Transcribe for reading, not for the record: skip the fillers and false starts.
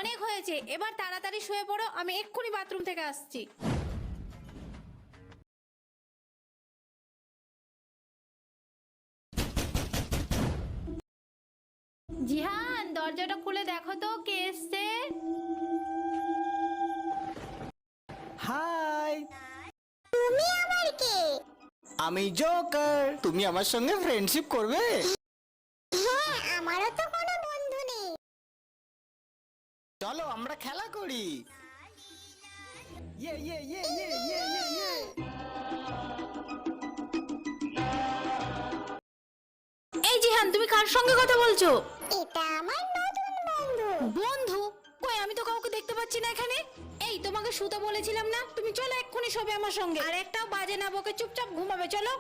অনেক হয়েছে, এবার তাড়াতাড়ি শুয়ে পড়ো, আমি এক্ষুনি বাথরুম থেকে আসছি। জিহান, দরজাটা খুলে দেখো তো কে এসছে। হাই, তুমি আবার কে? আমি জোকার। তুমি আমার সঙ্গে ফ্রেন্ডশিপ করবে? হ্যাঁ, আমারও তো কোনো বন্ধু নেই। চলো আমরা খেলা করি। ইয়ে ইয়ে ইয়ে ইয়ে ইয়ে ইয়ে ইয়ে। এই জিহান, তুমি কার সঙ্গে কথা বলছো? এটা আমার নতুন বন্ধু। বন্ধু? কই, আমি তো কাউকে দেখতে পাচ্ছি না এখানে। এই, তোমাকে শুতে বলেছিলাম না? তুমি চলো এক্ষুনি শোবে আমার সঙ্গে, আর একটাও বাজে না বকে চুপচাপ ঘুমাবে, চলো।